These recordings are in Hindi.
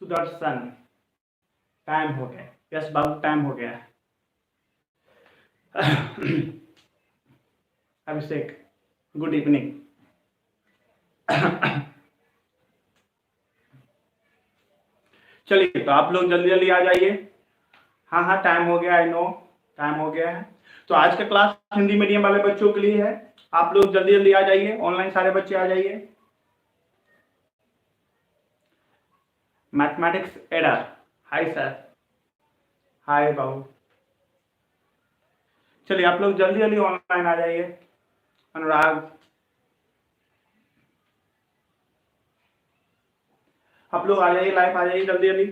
सुदर्शन, टाइम हो गया। यस बाबू, टाइम हो गया। अभिषेक, गुड इवनिंग। चलिए, तो आप लोग जल्दी जल्दी आ जाइए। हाँ हाँ, टाइम हो गया, आई नो टाइम हो गया है। तो आज का क्लास हिंदी मीडियम वाले बच्चों के लिए है। आप लोग जल्दी जल्दी आ जाइए, ऑनलाइन सारे बच्चे आ जाइए। मैथमेटिक्स एडर, हाय सर। हाय बाबू। चलिए, आप लोग जल्दी जल्दी ऑनलाइन आ जाइए। अनुराग, आप लोग आ जाइए, लाइव आ जाइए जल्दी जल्दी।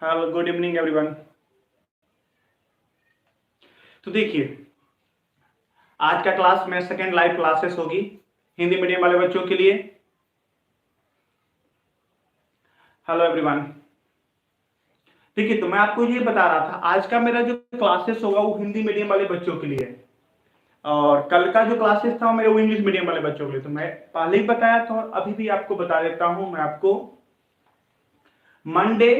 Hello, good evening everyone. तो देखिए, आज का क्लास में सेकेंड लाइव क्लासेस होगी हिंदी मीडियम वाले बच्चों के लिए। Hello everyone. देखिए, तो मैं आपको ये बता रहा था, आज का मेरा जो क्लासेस होगा वो हिंदी मीडियम वाले बच्चों के लिए है, और कल का जो क्लासेस था वो मेरे वो इंग्लिश मीडियम वाले बच्चों के लिए। तो मैं पहले ही बताया था और अभी भी आपको बता देता हूं। मैं आपको Monday,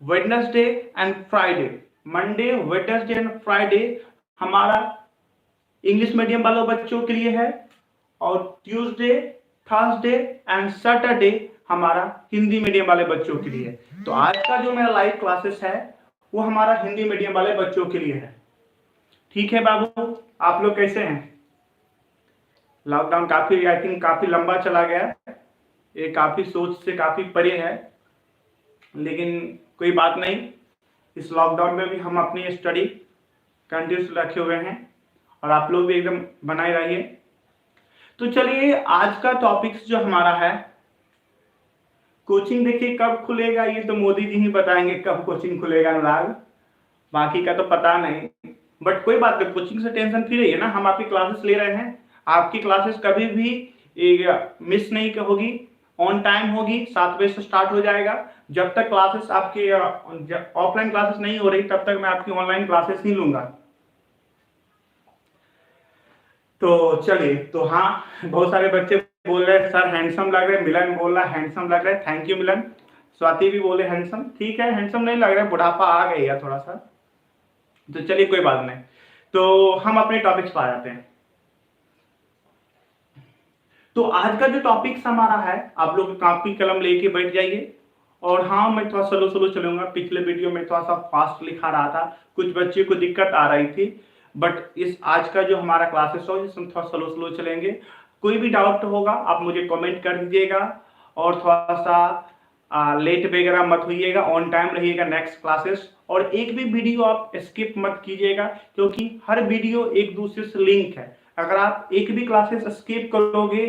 Wednesday and Friday, Monday, Wednesday and Friday हमारा इंग्लिश मीडियम वालों बच्चों के लिए है, और ट्यूसडे, थर्सडे एंड सैटरडे हमारा हिंदी मीडियम वाले बच्चों के लिए। तो आज का जो मेरा लाइव क्लासेस है वो हमारा हिंदी मीडियम वाले बच्चों के लिए है। ठीक है बाबू, आप लोग कैसे हैं? लॉकडाउन काफी, आई थिंक काफी लंबा चला गया, ये काफी सोच से काफी परे है, लेकिन कोई बात नहीं। इस लॉकडाउन में भी हम अपनी स्टडी कंटिन्यू रखे हुए हैं, और आप लोग भी एकदम बनाए रहिए। तो चलिए, आज का टॉपिक्स जो हमारा है, कोचिंग देखिए कब खुलेगा ये तो मोदी जी ही बताएंगे कब कोचिंग खुलेगा अनुराग, बाकी का तो पता नहीं। बट कोई बात नहीं, कोचिंग से टेंशन फ्री रहिए ना, हम आपकी क्लासेस ले रहे हैं। आपकी क्लासेस कभी भी मिस नहीं होगी, ऑन टाइम होगी, 7 बजे से स्टार्ट हो जाएगा। जब तक क्लासेस आपकी ऑफलाइन क्लासेस नहीं हो रही तब तक मैं आपकी ऑनलाइन क्लासेस ही लूंगा। तो चलिए, तो हाँ, बहुत सारे बच्चे बोल रहे हैं सर हैंडसम लग रहे हैं, मिलन बोल रहा है हैंडसम लग रहा है, थैंक यू मिलन। स्वाति भी बोले हैंडसम, ठीक है, हैंडसम नहीं लग रहा है, बुढ़ापा आ गई है थोड़ा सा। तो चलिए, कोई बात नहीं, तो हम अपने टॉपिक्स पर आ जाते हैं। तो आज का जो टॉपिक्स हमारा है, आप लोग कॉपी कलम लेके बैठ जाइए। और हाँ, मैं थोड़ा स्लो स्लो चलूंगा, पिछले वीडियो में थोड़ा सा फास्ट लिखा रहा था, कुछ बच्चे को दिक्कत आ रही थी, बट इस आज का जो हमारा क्लासेस हो इसमें थोड़ा स्लो स्लो चलेंगे। कोई भी डाउट होगा आप मुझे कमेंट कर दीजिएगा, और थोड़ा सा लेट वगैरह मत होइएगा, ऑन टाइम रहिएगा नेक्स्ट क्लासेस। और एक भी वीडियो आप स्किप मत कीजिएगा, क्योंकि हर वीडियो एक दूसरे से लिंक है। अगर आप एक भी क्लासेस स्किप करोगे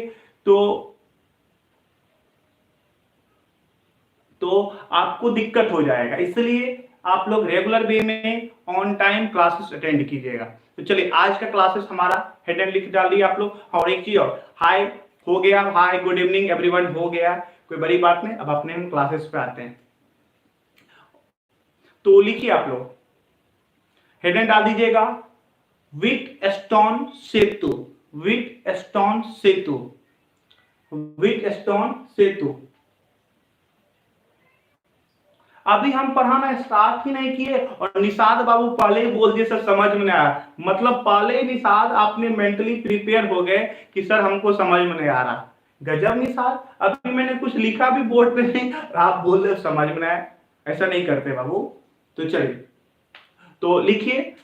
तो आपको दिक्कत हो जाएगा, इसलिए आप लोग रेगुलर वे में ऑन टाइम क्लासेस अटेंड कीजिएगा। तो चलिए, आज का क्लासेस हमारा हेडलाइन लिख डालिए आप लोग। और एक चीज और, हाय हो गया, हाय गुड इवनिंग एवरीवन हो गया, कोई बड़ी बात नहीं। अब अपने हम क्लासेस पे आते हैं, तो लिखिए आप लोग, हेडलाइन डाल दीजिएगा, विट स्टोन सेतु, विट स्टोन सेतु, विट स्टोन सेतु। अभी हम पढ़ाना स्टार्ट ही नहीं किए और निषाद बाबू पहले ही बोल दिए सर समझ में नहीं आया। मतलब पहले ही निषाद आपने मेंटली प्रिपेयर हो गए कि सर हमको समझ में नहीं आ रहा। गजब निषाद, अभी मैंने कुछ लिखा भी बोर्ड पे नहीं, आप बोल रहे समझ में नहीं आया। ऐसा नहीं करते बाबू। तो चलिए, तो लिखिए,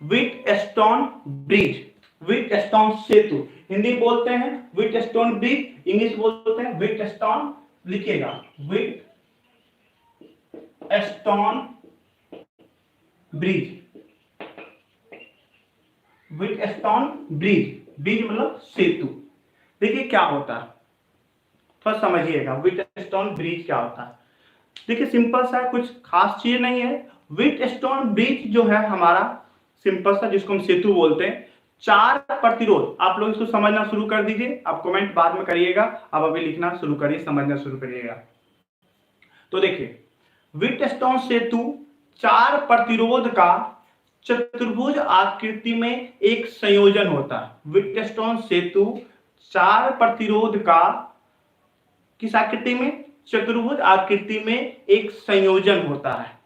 विट स्टोन ब्रिज, विट स्टोन सेतु, हिंदी बोलते हैं विट स्टोन ब्रिज, इंग्लिश बोलते हैं विट स्टोन। लिखिएगा, विट स्टोन ब्रिज, विट स्टोन ब्रिज, ब्रिज मतलब सेतु। देखिए क्या होता है, थोड़ा समझिएगा, विट स्टोन ब्रिज क्या होता है। देखिए सिंपल सा, कुछ खास चीज नहीं है। विट स्टोन ब्रिज जो है हमारा सिंपल सा, जिसको हम सेतु बोलते हैं, 4 प्रतिरोध। आप लोग इसको समझना शुरू कर दीजिए, आप कमेंट बाद में करिएगा, आप अभी लिखना शुरू करिए, समझना शुरू करिएगा। तो देखिए, विट स्टोन सेतु 4 प्रतिरोध का चतुर्भुज आकृति में एक संयोजन होता है। विट स्टोन सेतु 4 प्रतिरोध का किस आकृति में? चतुर्भुज आकृति में एक संयोजन होता है।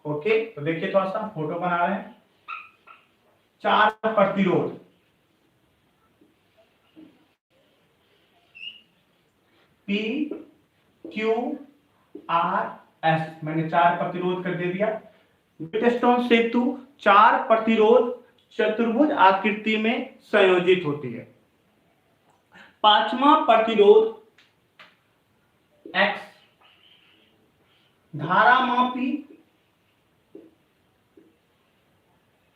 ओके, तो देखिए थोड़ा सा फोटो बना रहे हैं। 4 प्रतिरोध, P Q R S, मैंने 4 प्रतिरोध कर दे दिया। व्हीटस्टोन सेतु 4 प्रतिरोध चतुर्भुज आकृति में संयोजित होती है। पांचवा प्रतिरोध X धारामापी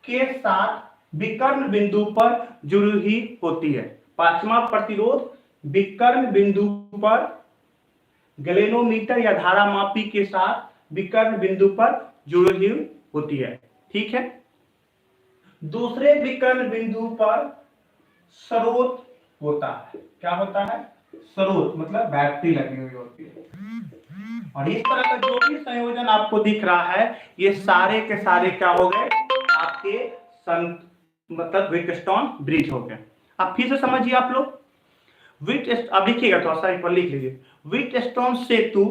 के साथ विकर्ण बिंदु पर जुड़ी हुई होती है। पांचवा प्रतिरोध विकर्ण बिंदु पर गैलेनोमीटर या धारामापी के साथ विकर्ण बिंदु पर जुड़ी हुई होती है। ठीक है। दूसरे विकर्ण बिंदु पर स्रोत होता है। क्या होता है? स्रोत, मतलब बैटरी लगी हुई होती है। और इस तरह का जो भी संयोजन आपको दिख रहा है, ये सारे के सारे क्या हो गए? आपके मतलब व्हीटस्टोन ब्रिज हो गए। अब फिर से समझिए आप लोग। अब लिखिएगा, थोड़ा सा एक बार लिख लीजिए। व्हीटस्टोन सेतु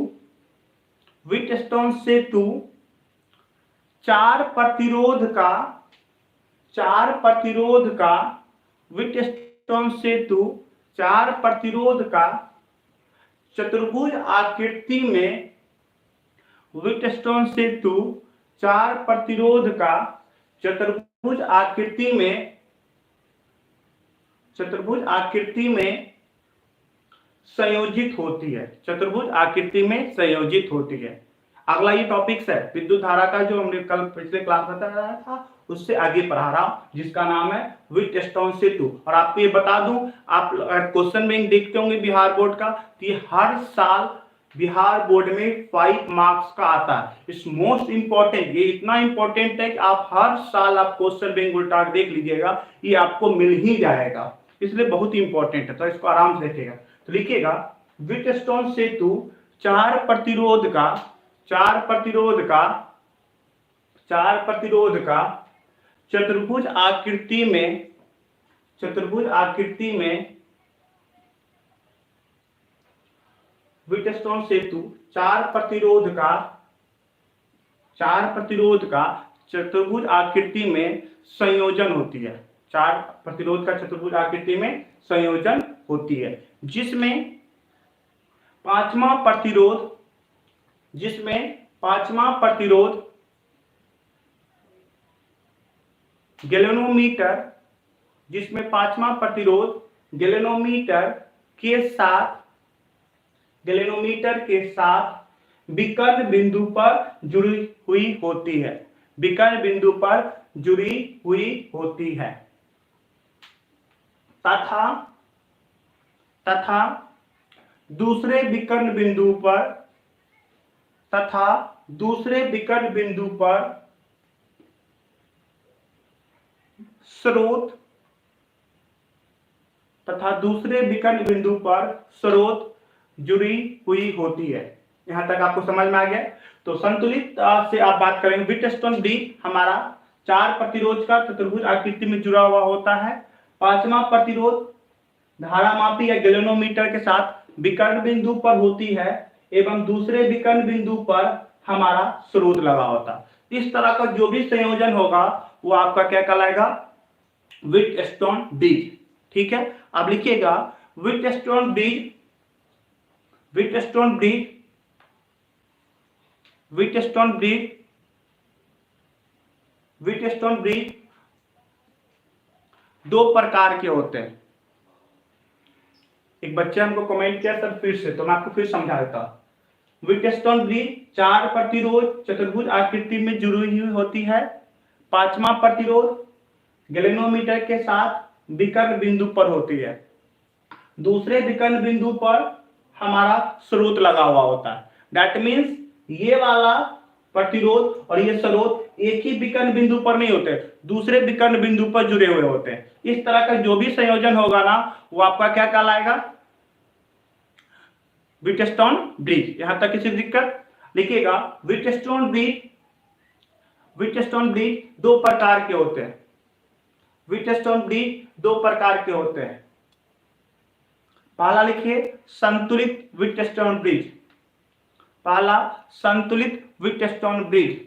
4 प्रतिरोध का व्हीटस्टोन सेतु 4 प्रतिरोध का चतुर्भुज आकृति में व्हीटस्टोन सेतु 4 प्रतिरोध का चतुर्भुज आकृति में संयोजित होती है। चतुर्भुज आकृति में संयोजित होती है। अगला ये टॉपिक्स है विद्युत धारा का, जो हमने कल पिछले क्लास में बताया था, उससे आगे पढ़ा रहा हूं, जिसका नाम है व्हीटस्टोन सेतु। और आपको ये बता दूं, आप क्वेश्चन बैंक देखते होंगे बिहार बोर्ड का, कि हर साल बिहार बोर्ड में 5 मार्क्स का आता है। इट्स मोस्ट इंपॉर्टेंट, ये इतना इंपॉर्टेंट है कि आप हर साल आप क्वेश्चन बैंक उल्टा देख लीजिएगा, ये आपको मिल ही जाएगा, इसलिए बहुत इंपॉर्टेंट है। तो इसको आराम से देखिएगा। तो लिखिएगा, व्हीटस्टोन सेतु 4 प्रतिरोध का चतुर्भुज आकृति में व्हीटस्टोन सेतु 4 प्रतिरोध का चतुर्भुज आकृति में संयोजन होती है। 4 प्रतिरोध का चतुर्भुज आकृति में संयोजन होती है, जिसमें पांचवा प्रतिरोध गैलेनोमीटर के साथ विकर्ण बिंदु पर जुड़ी हुई होती है। तथा दूसरे विकर्ण बिंदु पर स्रोत जुड़ी हुई होती है। यहां तक आपको समझ में आ गया? तो संतुलित से आप बात करेंगे। व्हीटस्टोन ब्रिज हमारा 4 प्रतिरोध का चतुर्भुज आकृति में जुड़ा हुआ होता है। पांचवा प्रतिरोध धारामापी या गैलेनोमीटर के साथ विकर्ण बिंदु पर होती है, एवं दूसरे विकर्ण बिंदु पर हमारा स्रोत लगा होता है। इस तरह का जो भी संयोजन होगा वो आपका क्या कहलाएगा? Wheatstone bridge. ठीक है। अब लिखिएगा, व्हीटस्टोन ब्रिज 2 प्रकार के होते हैं। एक बच्चे हमको कमेंट किया सर फिर से, तो मैं आपको फिर समझा देता हूं। व्हीटस्टोन ब्रिज 4 प्रतिरोध चतुर्भुज आकृति में जुड़ी हुई होती है। पांचवा प्रतिरोध गैलेनोमीटर के साथ विकर्ण बिंदु पर होती है। दूसरे विकर्ण बिंदु पर हमारा स्रोत लगा हुआ होता है। दैट मीन्स ये वाला प्रतिरोध और ये स्रोत एक ही विकर्ण बिंदु पर नहीं होते, दूसरे विकर्ण बिंदु पर जुड़े हुए होते हैं। इस तरह का जो भी संयोजन होगा ना, वो आपका क्या कहलाएगा? Wheatstone bridge. यहां तक किसी दिक्कत? लिखिएगा, व्हीटस्टोन ब्रिज 2 प्रकार के होते हैं। पहला लिखिए संतुलित व्हीटस्टोन ब्रिज, पहला संतुलित व्हीटस्टोन ब्रिज।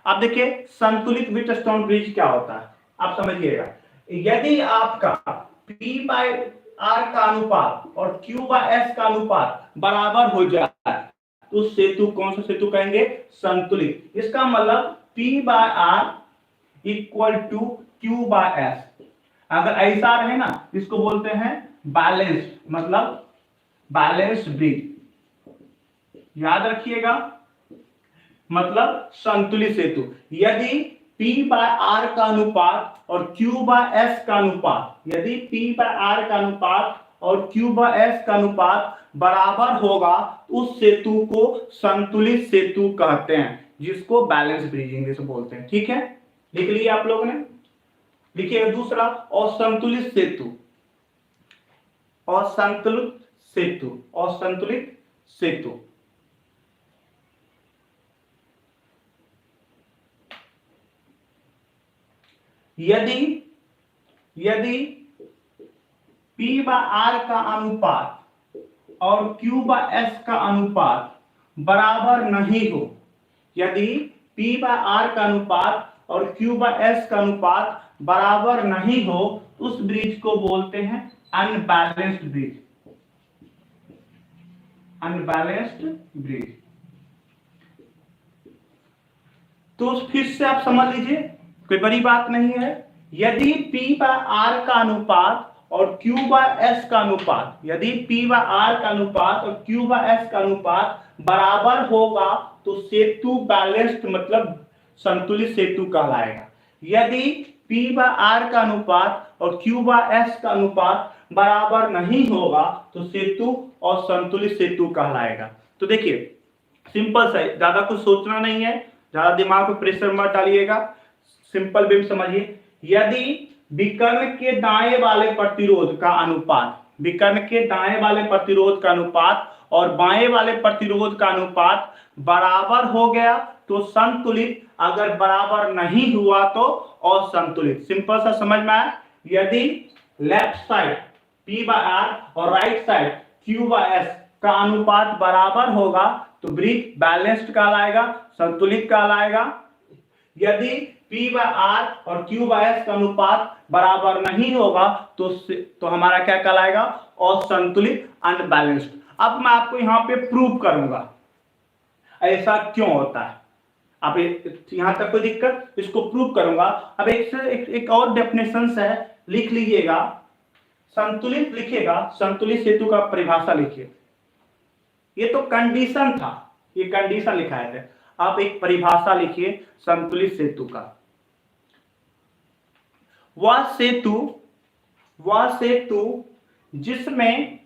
अब देखिए संतुलित व्हीटस्टोन ब्रिज क्या होता है, आप समझिएगा। यदि आपका P बाय R का अनुपात और Q बाय S का अनुपात बराबर हो जाए तो उस सेतु, कौन सा सेतु कहेंगे, संतुलित। इसका मतलब P by R equal to Q by S। अगर ऐसा रहे ना, इसको बोलते हैं बैलेंस्ड, मतलब बैलेंस्ड ब्रिज, याद रखिएगा, मतलब संतुलित सेतु। यदि P बाय R का अनुपात और Q बाय S का अनुपात, यदि P बाय R का अनुपात और Q बाय S का अनुपात बराबर होगा उस सेतु को संतुलित सेतु कहते हैं, जिसको बैलेंस ब्रिज इंग्लिश में बोलते हैं। ठीक है, लिख लिया आप लोगों ने। लिखिए दूसरा असंतुलित सेतु, असंतुलित सेतु, असंतुलित सेतु। यदि P बाय R का अनुपात और Q बाय S का अनुपात बराबर नहीं हो, यदि P बाय R का अनुपात और Q बाय S का अनुपात बराबर नहीं हो, उस ब्रिज को बोलते हैं अनबैलेंस्ड ब्रिज, अनबैलेंस्ड ब्रिज। तो फिर से आप समझ लीजिए, कोई बड़ी बात नहीं है। यदि P बाय R का अनुपात और Q बाय S का अनुपात, यदि P बाय R का अनुपात और Q बाय S का अनुपात बराबर होगा तो सेतु बैलेंस्ड, मतलब संतुलित सेतु कहलाएगा। यदि P बाय R का अनुपात और Q बाय S का अनुपात बराबर नहीं होगा तो सेतु और संतुलित सेतु कहलाएगा। तो देखिए सिंपल सा, ज्यादा कुछ सोचना नहीं है, ज्यादा दिमाग पे प्रेशर मत डालिएगा, सिंपल वे में समझिए। यदि विकर्ण के दाएं वाले प्रतिरोध का अनुपात, विकर्ण के दाएं वाले प्रतिरोध का अनुपात और बाएं वाले प्रतिरोध का अनुपात बराबर हो गया तो संतुलित, अगर बराबर नहीं हुआ तो असंतुलित। सिंपल सा समझ में आया। यदि left side P by R और right side Q by S का अनुपात बराबर होगा तो ब्रिज बैलेंस्ड कहलाएगा, संतुलित कहलाएगा। यदि P बाय R और Q बाय S का अनुपात बराबर नहीं होगा तो हमारा क्या कहलाएगा, असंतुलित, अनबैलेंस्ड। अब मैं आपको यहाँ पे प्रूव करूंगा ऐसा क्यों होता है। अब यहां तक कोई दिक्कत, इसको प्रूव करूंगा। अब एक और डेफिनेशन है, लिख लीजिएगा। संतुलित लिखिएगा, संतुलित सेतु का परिभाषा लिखिए। ये तो कंडीशन था, ये कंडीशन लिखाए थे। आप एक परिभाषा लिखिए संतुलित सेतु का। वह सेतु जिसमें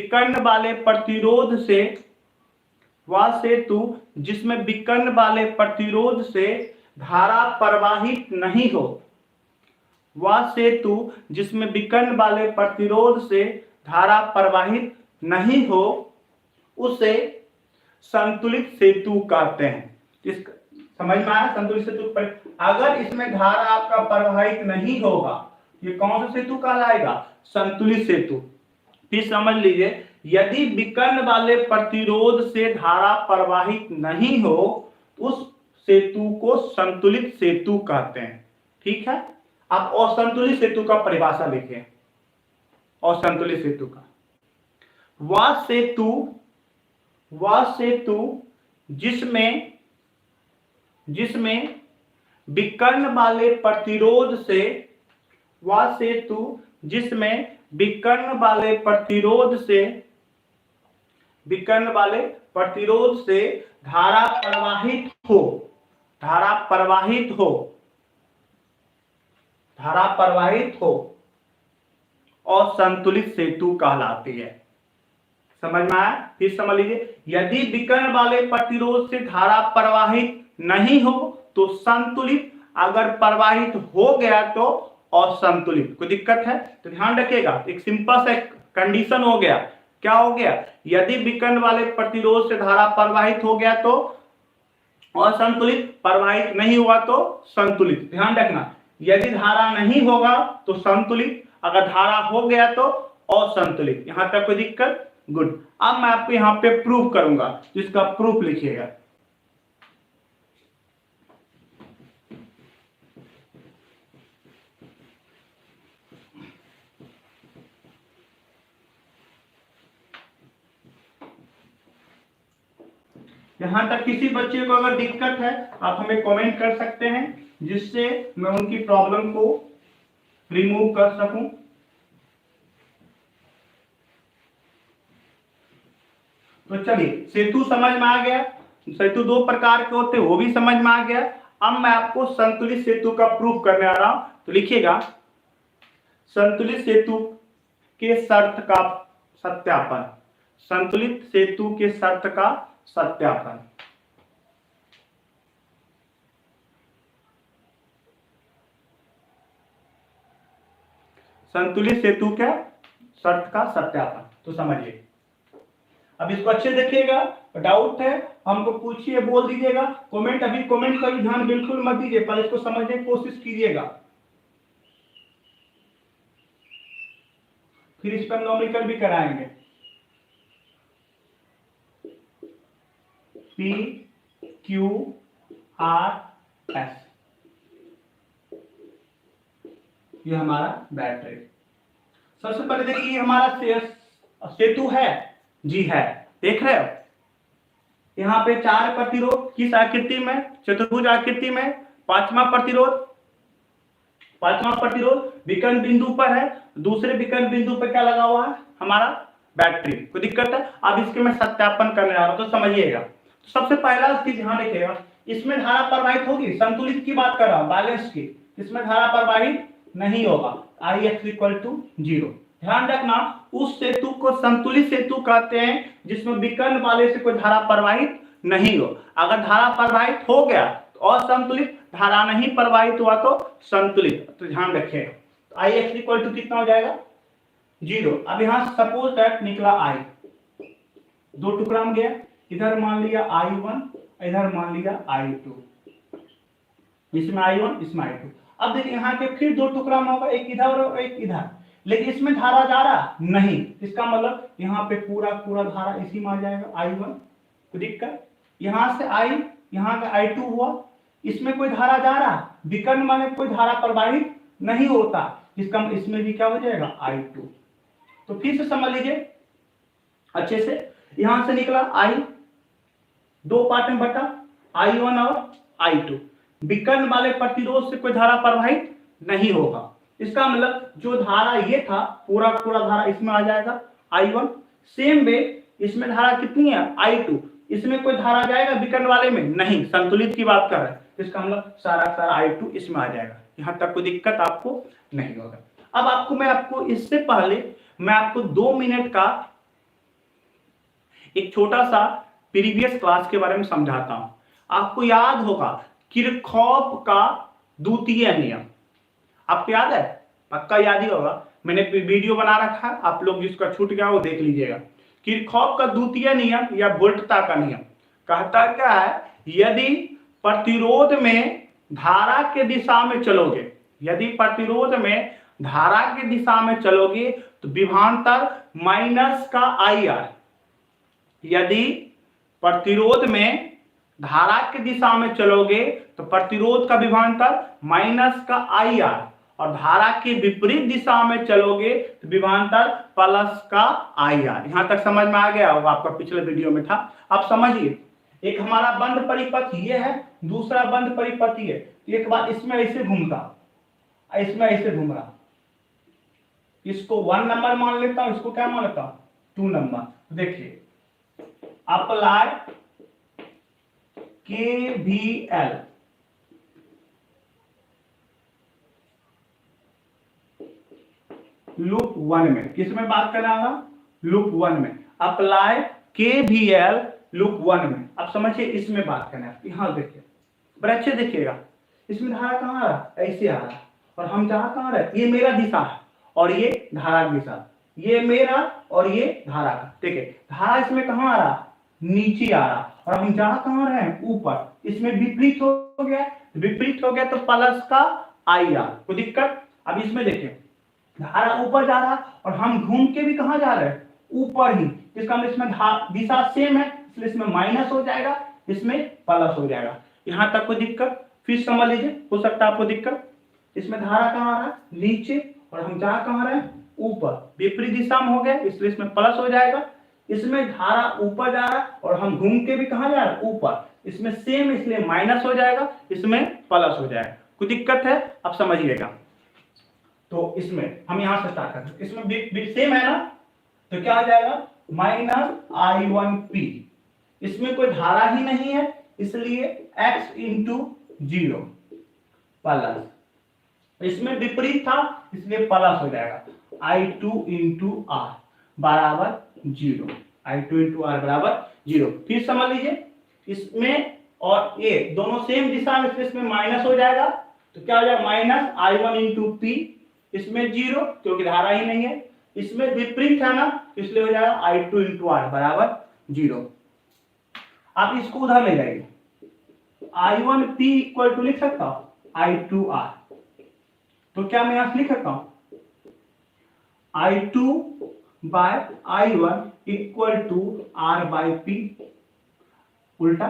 विकर्ण वाले प्रतिरोध से, वह सेतु जिसमें विकर्ण वाले प्रतिरोध से धारा प्रवाहित नहीं हो, वह सेतु जिसमें विकर्ण वाले प्रतिरोध से धारा प्रवाहित नहीं हो उसे संतुलित सेतु कहते हैं। समझ में आया संतुलित सेतु पर? अगर इसमें धारा आपका प्रवाहित नहीं होगा, ये कौन सा सेतु कहलाएगा, संतुलित सेतु। फिर समझ लीजिए, यदि विकर्ण वाले प्रतिरोध से धारा प्रवाहित नहीं हो उस सेतु को संतुलित सेतु कहते हैं। ठीक है, आप असंतुलित सेतु का परिभाषा लिखें। असंतुलित सेतु का, वह सेतु जिसमें विकर्ण वाले प्रतिरोध से, वह सेतु जिसमें विकर्ण वाले प्रतिरोध से धारा प्रवाहित हो और संतुलित सेतु कहलाती है। समझ में आया? फिर समझ लीजिए, यदि विकर्ण वाले प्रतिरोध से धारा प्रवाहित नहीं हो तो संतुलित, अगर प्रवाहित हो गया तो असंतुलित। कोई दिक्कत है तो ध्यान रखिएगा, एक सिंपल सा कंडीशन हो गया। क्या हो गया? यदि विकर्ण वाले प्रतिरोध से धारा प्रवाहित हो गया तो असंतुलित, प्रवाहित नहीं हुआ तो संतुलित। ध्यान रखना, यदि धारा नहीं होगा तो संतुलित, अगर धारा हो गया तो असंतुलित। यहां तक कोई दिक्कत? गुड। अब मैं आपको यहां पे प्रूव करूंगा, जिसका प्रूफ लिखिएगा। यहां तक किसी बच्चे को अगर दिक्कत है आप हमें कमेंट कर सकते हैं, जिससे मैं उनकी प्रॉब्लम को रिमूव कर सकूं। तो चलिए, सेतु समझ में आ गया, सेतु दो प्रकार के होते हैं वो भी समझ में आ गया। अब मैं आपको संतुलित सेतु का प्रूफ करने आ रहा हूं। तो लिखिएगा, संतुलित सेतु के शर्त का सत्यापन। संतुलित सेतु के शर्त का सत्यापन। संतुलित सेतु क्या? शर्त का सत्यापन। तो समझिए, अब इसको अच्छे देखिएगा, डाउट है हमको पूछिए, बोल दीजिएगा। कमेंट, अभी कमेंट का भी ध्यान बिल्कुल मत दीजिए, पर इसको समझने की कोशिश कीजिएगा, फिर इस पर न्यूमेरिकल भी कराएंगे। P Q R S, ये हमारा बैटरी। सबसे पहले देखिए, हमारा सेतु है जी, है, देख रहे हो? यहाँ पे 4 प्रतिरोध किस आकृति में? चतुर्भुज आकृति में। पांचवा प्रतिरोध विकर्ण बिंदु पर है, दूसरे विकर्ण बिंदु पर क्या लगा हुआ है? हमारा बैटरी। कोई दिक्कत है? अब इसके मैं सत्यापन करने जा रहा हूं, तो समझिएगा। तो सबसे पहला चीज ध्यान रखिएगा, इसमें धारा प्रवाहित होगी, संतुलित की बात कर रहा हूं, बैलेंस की। इसमें धारा प्रवाहित नहीं होगा, Ix = 0। ध्यान रखना, उस सेतु को संतुलित सेतु कहते हैं जिसमें विकर्ण वाले से कोई धारा प्रवाहित नहीं हो। अगर धारा प्रवाहित हो गया तो असंतुलित, धारा नहीं प्रवाहित हुआ तो संतुलित। तो ध्यान रखिएगा, तो Ix = कितना हो जाएगा? 0। अब यहां सपोज दैट निकला I, दो टुकड़ा में गया, इधर मान लिया I1, इधर मान लिया I2, इसमें I1, इसमें I2। अब देखिए, यहाँ के फिर दो टुकड़ा में होगा, एक इधर और एक इधर, लेकिन इसमें धारा जा रहा नहीं। इसका मतलब यहाँ पे पूरा धारा इसी में आ जाएगा, I1। तो दिक्कत, यहाँ से I, यहाँ का I2 हुआ, इसमें कोई धारा जा रहा, विकर्ण में कोई धारा प्रवाहित नहीं होता, इसका इसमें भी क्या हो जाएगा? I2। तो फिर से समझ लीजिए अच्छे से, यहां से निकला I, दो पार्ट में बटा, I1 और I2। विकर्ण वाले प्रतिरोध से कोई धारा प्रवाहित नहीं होगा, इसका मतलब जो धारा ये था पूरा धारा इसमें आ जाएगा, I1। सेम वे इसमें धारा कितनी है? I2। इसमें कोई धारा जाएगा विकर्ण वाले में? नहीं, संतुलित की बात कर रहे हैं, इसका मतलब सारा I2 इसमें आ जाएगा। यहां तक कोई दिक्कत आपको नहीं होगा। अब आपको इससे पहले मैं आपको 2 मिनट का एक छोटा सा प्रीवियस क्लास के बारे में समझाता हूं। आपको याद होगा किरचॉफ का द्वितीय नियम, आपको याद है? पक्का याद ही होगा, मैंने वीडियो बना रखा है, आप लोग जिसका छूट गया वो देख लीजिएगा। किरचॉफ का द्वितीय नियम या वोल्टता का नियम कहता क्या है? यदि प्रतिरोध में धारा के दिशा में चलोगे, यदि प्रतिरोध में धारा की दिशा में चलोगे तो विभवांतर माइनस का IR। यदि प्रतिरोध में धारा की दिशा में चलोगे तो प्रतिरोध का विभवांतर माइनस का IR, और धारा के विपरीत दिशा में चलोगे तो विभवांतर प्लस का IR। यहां तक समझ में आ गया होगा, आपका पिछले वीडियो में था। आप समझिए, एक हमारा बंद परिपथ ये है, दूसरा बंद परिपथ ये। एक बार इसमें ऐसे घूमता, इसमें ऐसे घूम रहा, इसको 1 नंबर मान लेता हूं, इसको क्या मान लेता हूं? 2 नंबर। देखिए, अप्लाई KVL, लूप 1 में, किसमें बात करना होगा? लूप 1 में। अप्लाई KVL लूप 1 में। अब समझिए, इसमें बात करना है। यहां देखिए, बड़े अच्छे देखिएगा, इसमें धारा कहाँ आ रहा, ऐसे आ रहा, और हम जहाँ कहाँ रहे, ये मेरा दिशा है और ये धारा की दिशा, ये मेरा और ये धारा का। देखिए धारा इसमें कहाँ आ रहा, नीचे आ रहा, और हम जहाँ कहाँ रहे हैं, ऊपर। इसमें विपरीत हो गया, विपरीत हो गया तो प्लस का आई आर, कोई दिक्कत। अब इसमें देखिए धारा ऊपर जा रहा और हम घूम के भी कहाँ जा रहे हैं, ऊपर ही। इसका मतलब इसमें दिशा सेम है, इसलिए इसमें माइनस हो जाएगा, इसमें प्लस हो जाएगा। यहां तक कोई दिक्कत, फिर समझ लीजिए, हो सकता है आपको दिक्कत। इसमें धारा कहाँ आ रहा है, नीचे, और हम जहाँ कहाँ रहे, ऊपर, विपरीत दिशा में हो गया, इसलिए इसमें प्लस हो जाएगा। इसमें धारा ऊपर जा रहा है और हम घूम के भी कहाँ जा रहे हैं, ऊपर, इसमें सेम, इसलिए माइनस हो जाएगा, इसमें प्लस हो जाएगा। कोई दिक्कत है, अब समझिएगा। तो इसमें हम यहां से स्टार्ट करते हैं, इसमें सेम है ना, तो क्या आ जाएगा, -I1P। इसमें कोई धारा ही नहीं है, इसलिए x इंटू 0 प्लस, इसमें विपरीत था इसलिए प्लस हो जाएगा, I2 इंटू आर बराबर 0, I2 इंटू आर बराबर 0। फिर समझ लीजिए, इसमें और ये दोनों सेम दिशा में, इसमें माइनस हो जाएगा, तो क्या हो जाएगा, -I1 इंटू पी, इसमें 0 क्योंकि धारा ही नहीं है, इसमें विपरीत है ना, इसलिए हो जाएगा I2 इंटू आर बराबर 0। आप इसको उधर ले जाइए, I1P इक्वल टू लिख सकता हूं I2R, तो क्या मैं यहां से लिख सकता हूं, I2 by I1 equal to R by P, उल्टा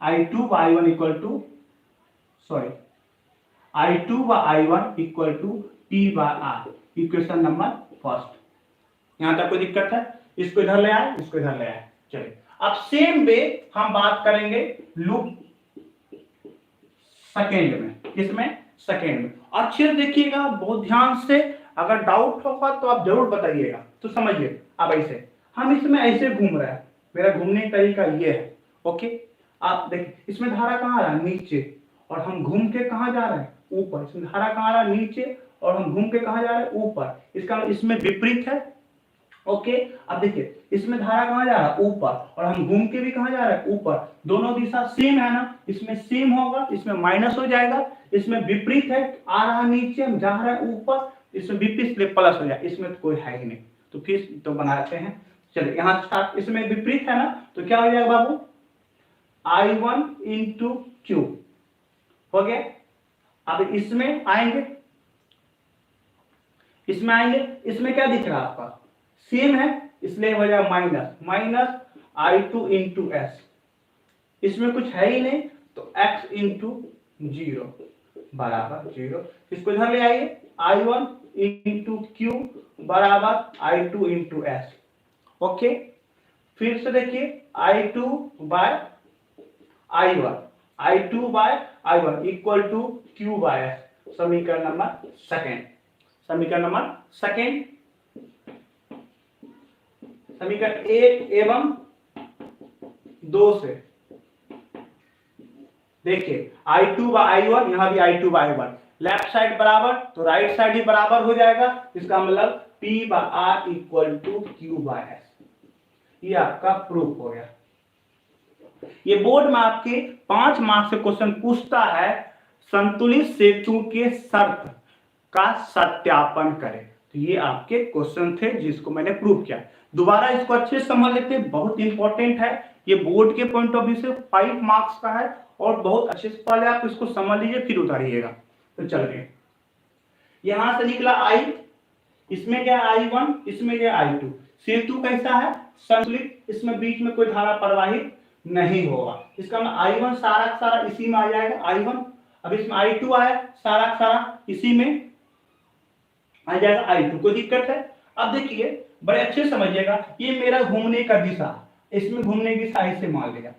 I2 by I1 equal to, sorry, I2 by I1 equal to P by R, equation number first. यहां तक कोई दिक्कत है, इसको इधर ले आए, इसको इधर ले आए। चलिए अब सेम वे हम बात करेंगे लूप सेकेंड में, किसमें, सेकेंड में। अच्छे से देखिएगा, बहुत ध्यान से, अगर डाउट होगा तो आप जरूर बताइएगा। तो समझिए, अब ऐसे हम इसमें ऐसे घूम रहे हैं, मेरा घूमने का तरीका ये है, ओके। आप देखिए इसमें धारा कहाँ आ रहा है, नीचे, और हम घूम के कहाँ जा रहे हैं, ऊपर। इसमें धारा कहाँ आ रहा है, नीचे, और हम घूम के कहाँ जा रहे हैं, ऊपर। इसका मतलब इसमें विपरीत है, ओके। अब देखिए इसमें धारा कहाँ जा रहा है, ऊपर, और हम घूम के भी कहाँ जा रहे हैं, ऊपर। दोनों दिशा सेम है ना, इसमें सेम होगा, इसमें माइनस हो जाएगा, इसमें विपरीत है, आ रहा नीचे, हम जा रहे हैं ऊपर, इसमें विपरीत इसलिए प्लस हो जाए, इसमें तो कोई है ही नहीं, तो फिर तो बनाते हैं। चलिए यहाँ स्टार्ट, इसमें विपरीत है ना, तो क्या हो जाएगा बाबू, I1 इंटू क्यू हो गया। अब इसमें आएंगे, इसमें आएंगे, इसमें क्या दिख रहा है आपका, सेम है, इसलिए हो जाएगा माइनस I2 इंटू एस, इसमें कुछ है ही नहीं, तो x इंटू 0 बराबर 0। इसको इधर ले आइए, I1 इंटू क्यू बराबर I2 इंटू एस, ओके। फिर से देखिए I2 by I1 equal to Q by S, समीकरण नंबर सेकेंड, समीकरण नंबर सेकेंड। समीकरण 1 एवं 2 से देखिए I2 बाय I1, यहां भी I2 by I1, left side बराबर तो राइट साइड भी बराबर हो जाएगा, इसका मतलब P by R equal to Q by S। ये आपका प्रूफ हो गया। ये बोर्ड में आपके 5 मार्क्स से क्वेश्चन पूछता है, संतुलित सेतु के शर्त का सत्यापन करें। तो ये आपके क्वेश्चन थे जिसको मैंने प्रूव किया। दोबारा इसको अच्छे से समझ लेते हैं, बहुत इंपॉर्टेंट है ये, बोर्ड के पॉइंट ऑफ व्यू से 5 मार्क्स का है, और बहुत अच्छे से पहले आप इसको समझ लीजिए फिर उतारिएगा। तो चलिए यहां से निकला I, इसमें क्या I1, इसमें क्या I2। सेतु कैसा है, संतुलित, इसमें बीच में कोई धारा प्रवाहित नहीं होगा, इसका मतलब I1 सारा सारा इसी में आ जाएगा I1। अब इसमें I2 आया, सारा सारा इसी में आ जाएगा I2, कोई दिक्कत है। अब देखिए बड़े अच्छे समझिएगा, ये मेरा घूमने का दिशा, इसमें घूमने की दिशा ऐसे मान लिया।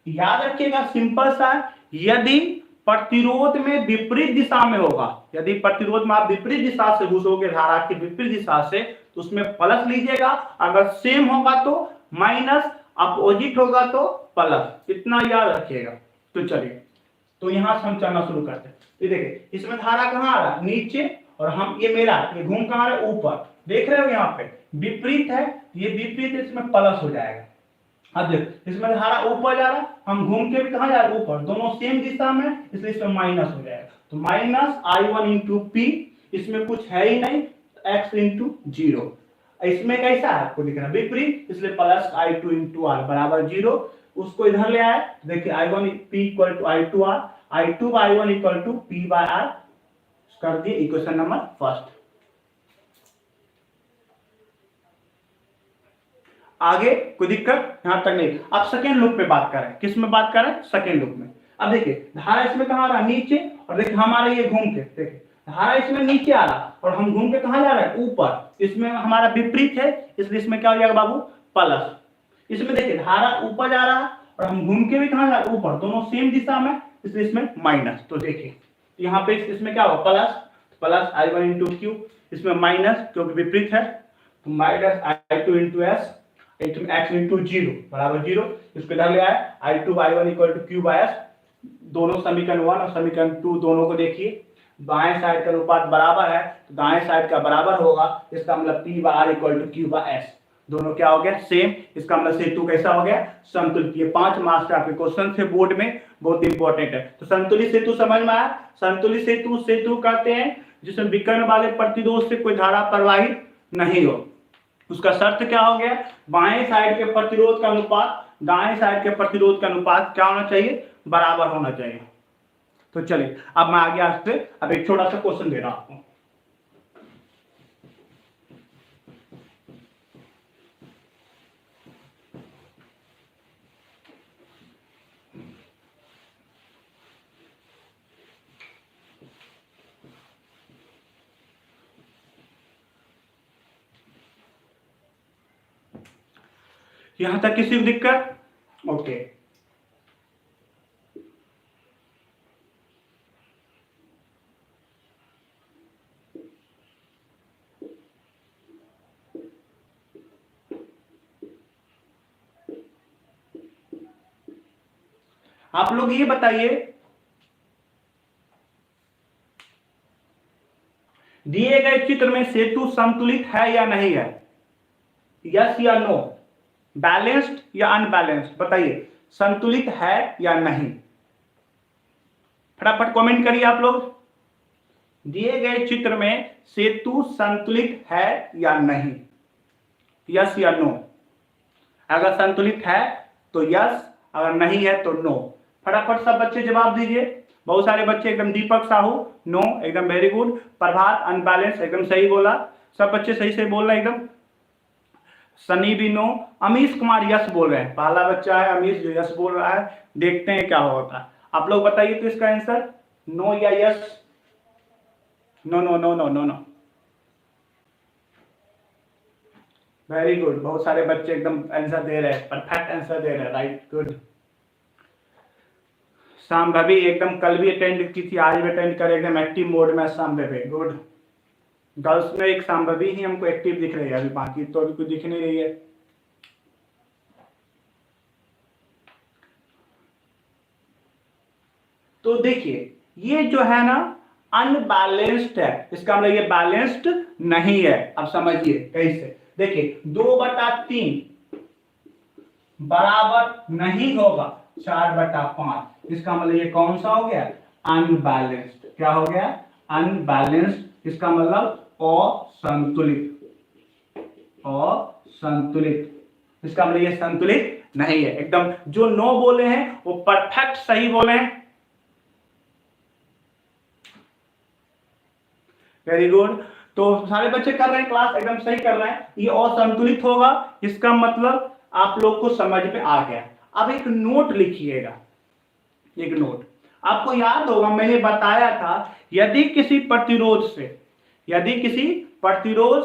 याद रखिएगा सिंपल सा, यदि प्रतिरोध में विपरीत दिशा में होगा, यदि प्रतिरोध में आप विपरीत दिशा से घुसोगे, धारा की विपरीत दिशा से, तो उसमें प्लस लीजिएगा, अगर सेम होगा तो माइनस, अपोजिट होगा तो प्लस, इतना याद रखिएगा। तो चलिए, तो यहां से हम चलना शुरू करते हैं। तो देखिए इसमें धारा कहाँ आ रहा है, नीचे, और हम ये मेरा ये घूम कहाँ रहा है, ऊपर। देख रहे हो यहाँ पे विपरीत है, ये विपरीत, इसमें प्लस हो जाएगा। अब देख इसमें धारा ऊपर जा रहा है, हम घूम के भी कहाँ जा रहे हैं, ऊपर, दोनों सेम दिशा में, इसलिए इसमें माइनस हो जाएगा। तो माइनस I1 इंटू पी, इसमें कुछ है ही नहीं, x इंटू जीरो। इसमें कैसा है आपको दिख रहा है विपरीत, इसलिए प्लस I2 इंटू आर बराबर जीरो। उसको इधर ले आए, देखिए I1 P equal to I2 R, I2 by I1 equal to P by R कर दिए इक्वेशन नंबर फर्स्ट। आगे कोई दिक्कत यहां तक नहीं। अब सेकेंड लूप पे बात करें, किस में बात करें, सेकेंड लूप में। अब देखिए धारा इसमें कहां आ रहा है, नीचे, और देखिए हमारा ये घूम के, देखिए धारा इसमें नीचे आ रहा और हम घूम के कहां जा रहे हैं, ऊपर। इसमें हमारा विपरीत है, इसलिए इसमें क्या हो जाएगा बाबू, प्लस। इसमें देखिए धारा ऊपर जा रहा है और हम घूम के भी कहां जा रहे हैं, ऊपर, दोनों सेम दिशा में, इसलिए इसमें माइनस। तो देखिए यहाँ पे इसमें क्या होगा, plus, plus I1 into Q, इसमें माइनस क्योंकि विपरीत है, तो minus I2 into S, x into zero बराबर जीरो। इसको इधर ले आए, I2 by I1 equal to Q by S. दोनों समीकरण 1 और समीकरण 2 दोनों को देखिए, बाएं साइड का अनुपात बराबर है, तो दाएं साइड का बराबर होगा, इसका मतलब P by R equal to Q by S. दोनों क्या हो गया, सेम। इसका मतलब सेतु कैसा हो गया, संतुलित। ये 5 मार्क्स का आपके क्वेश्चन थे बोर्ड में, बहुत इंपॉर्टेंट है। तो संतुलित सेतु समझ में आया। संतुलित सेतु सेतु कहते हैं जिसमें विकर्ण वाले प्रतिरोध से कोई धारा प्रवाहित नहीं हो। उसका शर्त क्या हो गया, बाएं साइड के प्रतिरोध का अनुपात दाएं साइड के प्रतिरोध का अनुपात क्या होना चाहिए, बराबर होना चाहिए। तो चलिए अब मैं आगे आपसे अब एक छोटा सा क्वेश्चन दे रहा हूं। यहां तक किसी को दिक्कत, ओके। आप लोग ये बताइए, दिए गए चित्र में सेतु संतुलित है या नहीं है, यस या नो, बैलेंस्ड या अनबैलेंस्ड, बताइए संतुलित है या नहीं। फटाफट कमेंट करिए आप लोग, दिए गए चित्र में सेतु संतुलित है या नहीं, यस या नो। अगर संतुलित है तो यस, अगर नहीं है तो नो। फटाफट सब बच्चे जवाब दीजिए। बहुत सारे बच्चे एकदम, दीपक साहू नो, एकदम वेरी गुड। प्रभात अनबैलेंस एकदम सही बोला, सब बच्चे सही से बोल रहे हैं एकदम। सनी भी नो। अमीश कुमार यस बोल रहे हैं, पहला बच्चा है अमीश जो यस बोल रहा है। देखते हैं क्या होता है, आप लोग बताइए तो इसका आंसर नो या yes. No no no no no no, very good. बहुत सारे बच्चे एकदम आंसर दे रहे हैं, परफेक्ट आंसर दे रहे हैं, राइट, गुड। शाम भाभी एकदम कल भी अटेंड की थी, आज भी अटेंड करे, एकदम एक्टिव मोड में शाम भाभी, गुड। गर्ल्स में एक शाम भाभी ही हमको एक्टिव दिख रही है, अभी बाकी तो अभी कुछ दिख नहीं रही है। तो देखिए ये जो है ना अनबैलेंस्ड है, इसका मतलब ये बैलेंस्ड नहीं है। अब समझिए कैसे, देखिए 2/3 बराबर नहीं होगा 4/5, इसका मतलब ये कौन सा हो गया, अनबैलेंस्ड। क्या हो गया, अनबैलेंस्ड, इसका मतलब असंतुलित, असंतुलित, इसका मतलब ये संतुलित नहीं है। एकदम जो नो बोले हैं वो परफेक्ट सही बोले हैं, वेरी गुड। तो सारे बच्चे कर रहे हैं, क्लास एकदम सही कर रहे हैं। ये असंतुलित होगा, इसका मतलब आप लोग को समझ में आ गया। अब एक नोट लिखिएगा, एक नोट। आपको याद होगा मैंने बताया था, यदि किसी प्रतिरोध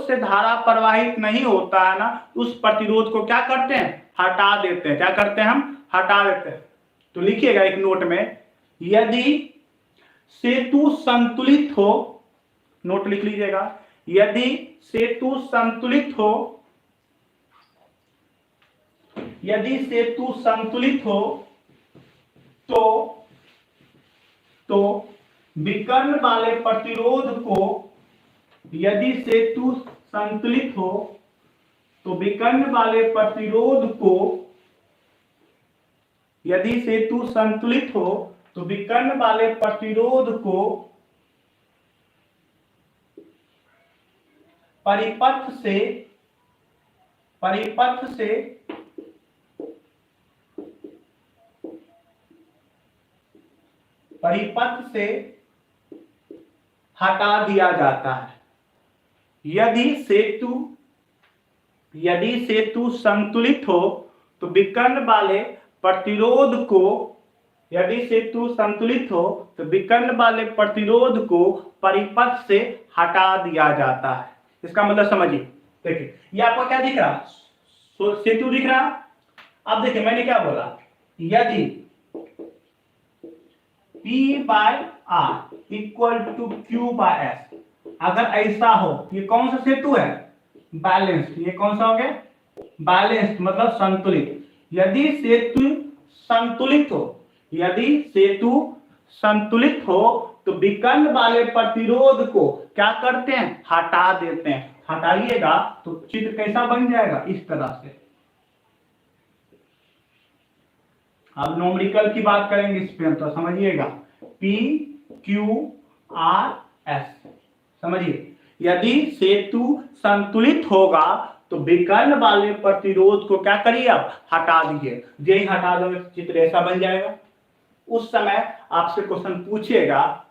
से धारा प्रवाहित नहीं होता है ना, उस प्रतिरोध को क्या करते हैं, हटा देते हैं। क्या करते हैं हम, हटा देते हैं। तो लिखिएगा एक नोट में, यदि सेतु संतुलित हो, नोट लिख लीजिएगा, यदि सेतु संतुलित हो, यदि सेतु संतुलित हो तो विकर्ण वाले प्रतिरोध को, यदि सेतु संतुलित हो तो विकर्ण वाले प्रतिरोध को यदि सेतु संतुलित हो तो विकर्ण वाले प्रतिरोध को परिपथ से हटा दिया जाता है। यदि सेतु संतुलित हो तो विकर्ण वाले प्रतिरोध को परिपथ से हटा दिया जाता है। इसका मतलब समझिए, देखिए ये आपको क्या दिख रहा, सेतु दिख रहा। अब देखिए मैंने क्या बोला, यदि P/R इक्वल टू Q/S, अगर ऐसा हो, ये कौन सा सेतु है, बैलेंस्ड। ये कौन सा हो गया, बैलेंस्ड मतलब संतुलित। यदि सेतु संतुलित हो तो विकर्ण वाले प्रतिरोध को क्या करते हैं, हटा देते हैं। हटाइएगा तो चित्र कैसा बन जाएगा, इस तरह से। अब न्यूमेरिकल की बात करेंगे इस पे, तो समझिएगा PQRS, समझिए। यदि सेतु संतुलित होगा तो विकर्ण वाले प्रतिरोध को क्या करिए, आप हटा दीजिए। यही हटा दो, चित्र ऐसा बन जाएगा। उस समय आपसे क्वेश्चन पूछेगा,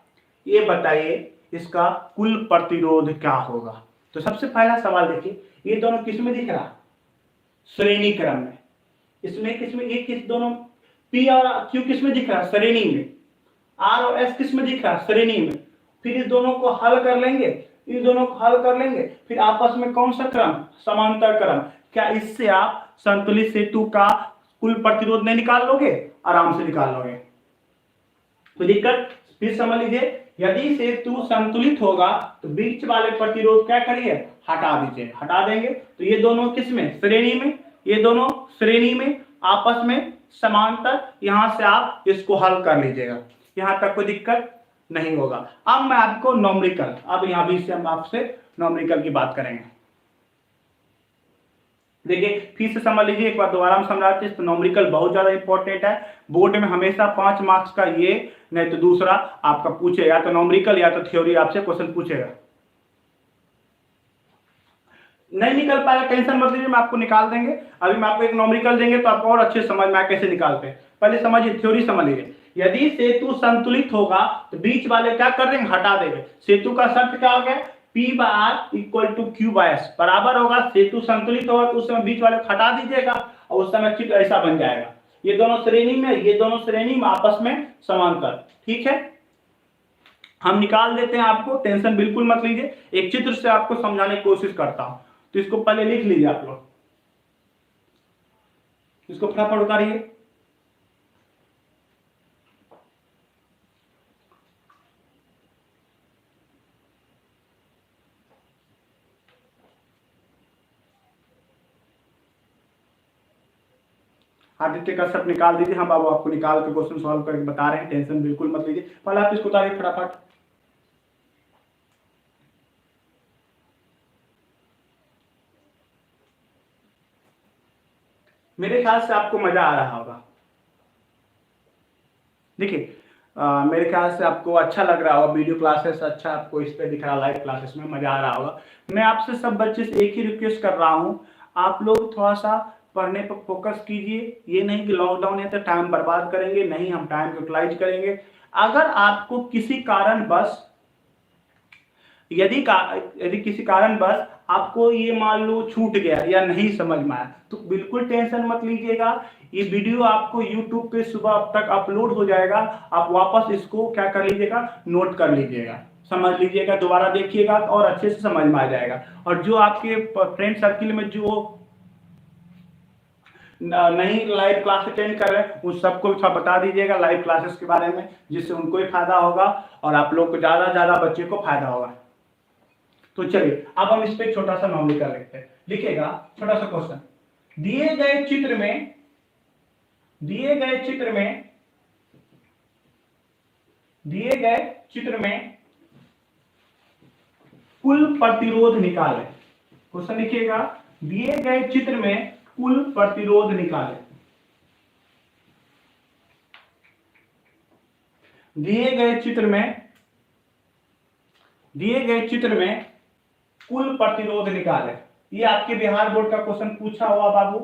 ये बताइए इसका कुल प्रतिरोध क्या होगा। तो सबसे पहला सवाल देखिए, ये दोनों किस में दिख रहा, श्रेणी क्रम में। इसमें किसमें, ये किस दोनों P और Q किस में दिख रहा, श्रेणी में। R और S किस में दिख रहा, श्रेणी में। फिर इस दोनों को हल कर लेंगे, फिर आपस में कौन सा क्रम, समांतर क्रम। क्या इससे आप संतुलित सेतु का कुल प्रतिरोध नहीं निकाल लोगे, आराम से निकाल लोगे। तो दिक्कत फिर समझ लीजिए, यदि सेतु संतुलित होगा तो बीच वाले प्रतिरोध क्या करिए, हटा दीजिए। हटा देंगे तो ये दोनों किस में, श्रेणी में। ये दोनों श्रेणी में, आपस में समांतर। यहां से आप इसको हल कर लीजिएगा, यहां तक कोई दिक्कत नहीं होगा। अब मैं आपको न्यूमेरिकल, अब यहां भी से हम आपसे न्यूमेरिकल की बात करेंगे। देखिए फिर से समझ लीजिए, एक बार दोबारा हम समझाते हैं। तो न्यूमेरिकल बहुत ज्यादा इंपॉर्टेंट है। बोर्ड में हमेशा 5 मार्क्स का ये, नहीं तो दूसरा आपका पूछे, या तो न्यूमेरिकल या तो थ्योरी आपसे क्वेश्चन पूछेगा। नहीं निकल पाएगा टेंशन मत लीजिए, मैं आपको निकाल देंगे। अभी मैं आपको एक न्यूमेरिकल देंगे तो आपको और अच्छे समझ में आए कैसे निकालते हैं। पहले समझिए, थ्योरी समझ लीजिए। यदि सेतु संतुलित होगा तो बीच वाले क्या कर देंगे, हटा देंगे। सेतु का शर्त क्या हो गया, P/R इक्वल टू Q/S बराबर होगा। सेतु संतुलित होगा तो उस समय बीच वाले हटा दीजिएगा और उस समय चित्र ऐसा बन जाएगा। ये दोनों श्रेणी में, ये दोनों श्रेणी में, आपस में समांतर। ठीक है, हम निकाल देते हैं, आपको टेंशन बिल्कुल मत लीजिए। एक चित्र से आपको समझाने की कोशिश करता हूं, तो इसको पहले लिख लीजिए आप लोग, इसको फटाफट उतारिए। आदित्य का सब निकाल दीजिए, हम अब आपको निकाल के क्वेश्चन सॉल्व करके बता रहे हैं, टेंशन बिल्कुल मत लीजिए। पहले आप इसको उतारिए फटाफट। मेरे ख्याल से आपको मजा आ रहा होगा। देखिए मेरे ख्याल से आपको अच्छा लग रहा होगा, वीडियो क्लासेस अच्छा आपको इस पे दिख रहा, लाइव क्लासेस में मजा आ रहा होगा। मैं आपसे सब बच्चे से एक ही रिक्वेस्ट कर रहा हूँ, आप लोग थोड़ा सा पढ़ने पर फोकस कीजिए। ये नहीं कि लॉकडाउन है तो टाइम बर्बाद करेंगे, नहीं, हम टाइम यूटिलाइज करेंगे। अगर आपको किसी कारणवश, यदि किसी कारणवश आपको ये मान लो छूट गया या नहीं समझ में आया, तो बिल्कुल टेंशन मत लीजिएगा। ये वीडियो आपको YouTube पे सुबह अब तक अपलोड हो जाएगा। आप वापस इसको क्या कर लीजिएगा, नोट कर लीजिएगा, समझ लीजिएगा, दोबारा देखिएगा और अच्छे से समझ में आ जाएगा। और जो आपके फ्रेंड सर्किल में जो नहीं लाइव क्लास अटेंड कर रहे हैं, उन सबको थोड़ा बता दीजिएगा लाइव क्लासेस के बारे में, जिससे उनको भी फायदा होगा और आप लोग को ज्यादा बच्चे को फायदा होगा। तो चलिए अब हम इस पे छोटा सा न्यूमेरिकल लिखते हैं। लिखेगा छोटा सा क्वेश्चन, दिए गए चित्र में कुल प्रतिरोध निकालें। क्वेश्चन लिखिएगा, दिए गए चित्र में कुल प्रतिरोध निकालें। दिए गए चित्र में कुल प्रतिरोध निकालें। ये आपके बिहार बोर्ड का क्वेश्चन पूछा हुआ बाबू।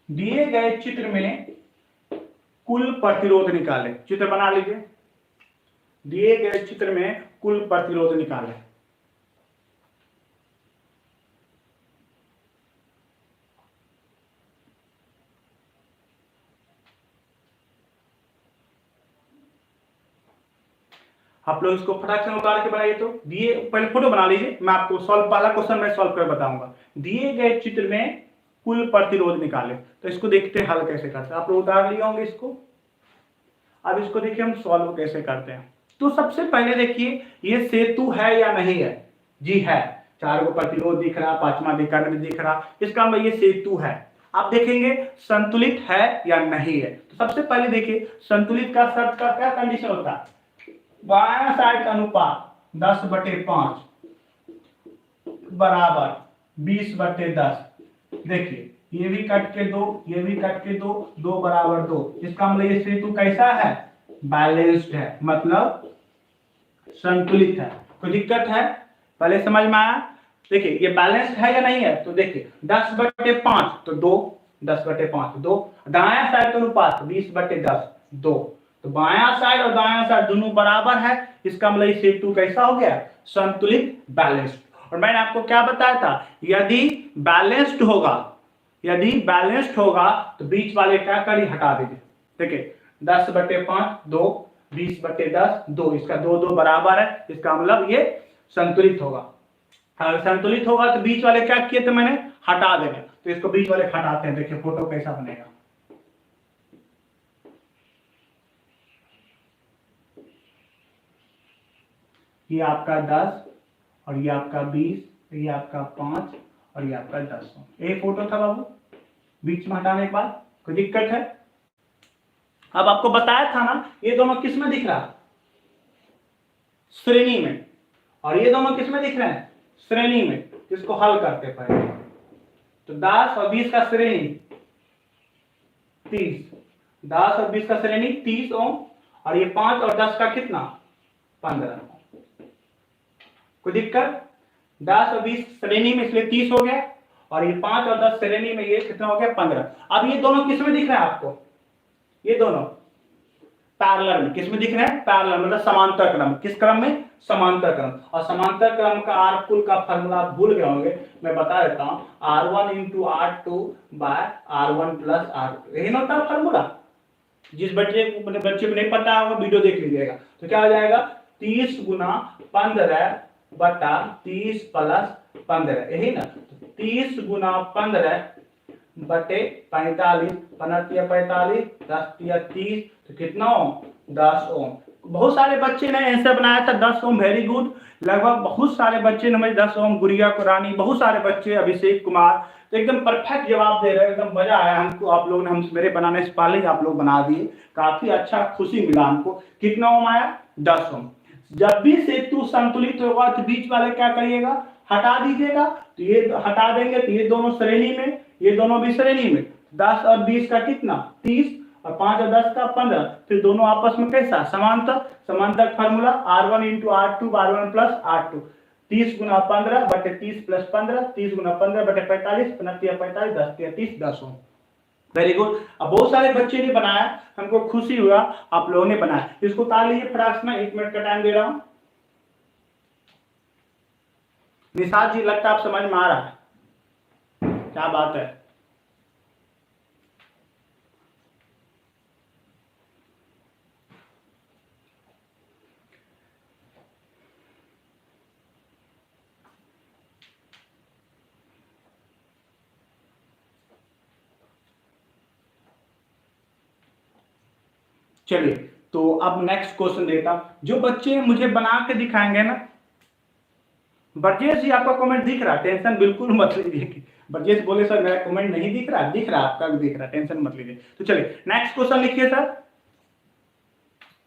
दिए गए चित्र में कुल प्रतिरोध निकालें। चित्र बना लीजिए। दिए गए चित्र में कुल प्रतिरोध निकालें। आप लोग इसको फटाक से उतार के बनाइए। तो दिए, पहले फोटो बना लीजिए, मैं आपको पहला क्वेश्चन मैं सॉल्व कर बताऊंगा। दिए गए चित्र में कुल प्रतिरोध निकाले। तो इसको देखते हैं हल कैसे करते हैं। आप लोग उतार लिए होंगे इसको। अब इसको देखिए हम सॉल्व कैसे करते हैं। तो सबसे पहले देखिए ये सेतु है या नहीं है। जी है, 4 को प्रतिरोध दिख रहा, 5वां विकर्ण भी दिख रहा, इसका मतलब ये सेतु है। आप देखेंगे संतुलित है या नहीं है। तो सबसे पहले देखिए संतुलित का शर्त का क्या कंडीशन होता है। बायां साइड का अनुपात 10/5 बराबर 20/10। देखिए ये भी कट के 2, ये भी कट के 2, 2 बराबर 2। इसका मतलब ये सेतु कैसा है, बैलेंस्ड है, मतलब संतुलित है। कोई दिक्कत है, पहले समझ में आया। देखिए ये बैलेंस्ड है या नहीं है। तो देखिए 10/5 तो 2, 10/5 2। दायां साइड का अनुपात 20/10 2। तो बायां साइड और दायां साइड दोनों बराबर है। इसका मतलब सेतु कैसा हो गया, संतुलित, बैलेंस्ड। और मैंने आपको क्या बताया था, यदि बैलेंस्ड होगा तो बीच वाले क्या करिए, हटा दीजिए। देखिए 10/5 2, 20/10 2, इसका 2 बराबर है। इसका मतलब ये संतुलित होगा। अगर संतुलित होगा तो बीच वाले क्या किए थे मैंने, हटा देंगे। तो इसको बीच वाले हटाते हैं। देखिए फोटो कैसा बनेगा। ये आपका 10 और ये आपका 20, ये आपका 5 और ये आपका 10। एक फोटो था बाबू, बीच में हटाने के बाद कोई दिक्कत है। अब आपको बताया था ना, ये दोनों किस में दिख रहा, श्रेणी में, और ये दोनों किस में दिख रहे हैं, श्रेणी में। इसको हल करते पहले। तो 10 और 20 का श्रेणी 30, 10 और 20 का श्रेणी 30 ओम, और ये 5 और 10 का कितना, 15। कोई दिक्कत, 10 और 20 श्रेणी में इसलिए 30 हो गया, और ये 5 और 10 श्रेणी में ये कितना हो गया, 15। अब ये दोनों किस में दिख रहे हैं आपको, ये दोनों पैरेलल में। किस में दिख रहे हैं, पैरेलल, मतलब समांतर क्रम। किस क्रम में, समांतर क्रम। और समांतर क्रम का आर कुल का फार्मूला भूल गए होंगे, मैं बता देता हूं। R1 × R2 R1 + R2, यही ना होता फार्मूला। जिस बच्चे को नहीं पता होगा वीडियो देख लीजिएगा। तो क्या हो जाएगा, 30 × 15 बटा 30 + 15, यही ना। 30 × 15 बटे 45, 15 45, 10 30, तो कितना ओम, 10 ओम। बहुत सारे बच्चे ने आंसर बनाया था 10 ओम, वेरी गुड। लगभग बहुत सारे बच्चे ने 10 ओम, गुड़िया कुरानी, बहुत सारे बच्चे, अभिषेक कुमार, तो एकदम परफेक्ट जवाब दे रहे हैं। एकदम मजा आया हमको। आप लोगों ने, हम मेरे बनाने से पहले ही आप लोग बना दिए, काफी अच्छा, खुशी मिला हमको। कितना ओम आया, 10 ओम। जब भी सेतु संतुलित होगा तो बीच वाले क्या करिएगा, हटा दीजिएगा। तो ये हटा देंगे तो ये दोनों श्रेणी में, ये दोनों भी श्रेणी में। 10 और 20 का कितना, 30, और 5 और 10 का 15। फिर दोनों आपस में कैसा, समांतर। समांतर formula R1 × R2 R1 + R2। 30 × 15 बटे 30 + 15, 30 × 15 बटे 45, 15 45, 10 30, 10 ओम। Very good. अब बहुत सारे बच्चे ने बनाया, हमको खुशी हुआ आप लोगों ने बनाया। इसको उतार लीजिए फटाक से, 1 मिनट का टाइम दे रहा हूं। निशाद जी, लगता है आप समझ में आ रहा है, क्या बात है। चलिए, तो अब नेक्स्ट क्वेश्चन देता हूं। जो बच्चे मुझे बना के दिखाएंगे ना, ब्रजेश जी आपका कमेंट दिख रहा, टेंशन बिल्कुल मत लीजिए। ब्रजेश बोले सर मेरा कमेंट नहीं दिख रहा, आपका भी दिख रहा, टेंशन मत लीजिए। तो चलिए नेक्स्ट क्वेश्चन लिखिए सर।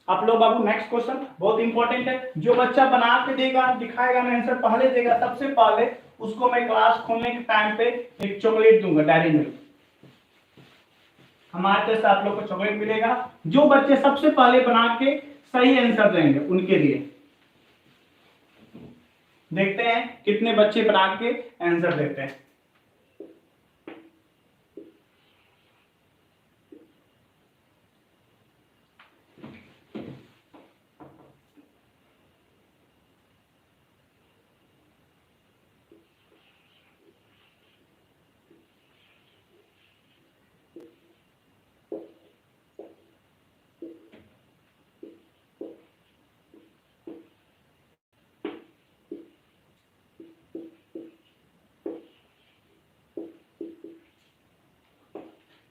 आप लोग बाबू नेक्स्ट क्वेश्चन बहुत इंपॉर्टेंट है। जो बच्चा बना के देगा, दिखाएगा ना, आंसर पहले देगा, सबसे पहले उसको मैं क्लास खोलने के टाइम पे एक चॉकलेट दूंगा, डायरी मिल्क। हमारे तरफ से आप लोग को चॉकलेट मिलेगा। जो बच्चे सबसे पहले बना के सही आंसर देंगे उनके लिए। देखते हैं कितने बच्चे बना के आंसर देते हैं।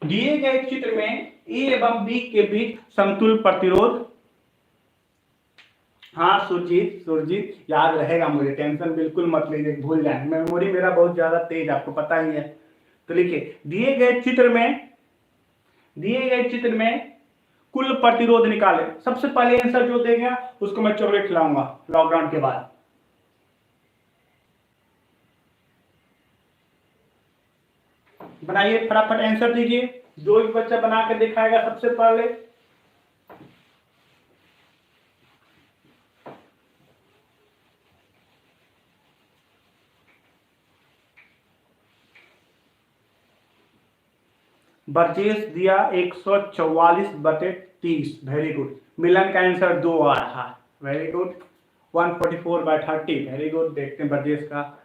दिए गए चित्र में ए एवं बी के बीच समतुल प्रतिरोध। हाँ सुरजीत, सुरजीत याद रहेगा मुझे, टेंशन बिल्कुल मत लीजिए, भूल जाए, मेमोरी मेरा बहुत ज्यादा तेज, आपको पता ही है। तो लिखिए, दिए गए चित्र में कुल प्रतिरोध निकाले। सबसे पहले आंसर जो देगा उसको मैं चॉकलेट खिलाऊंगा लॉकडाउन के बाद। बनाइए, फटाफट आंसर दीजिए। जो भी बच्चा बना के दिखाएगा सबसे पहले। बर्जेस दिया 144/30। Very good. मिलन का आंसर 2 आ रहा है। Very good. 144/30। Very good. देखते हैं बर्जेस का।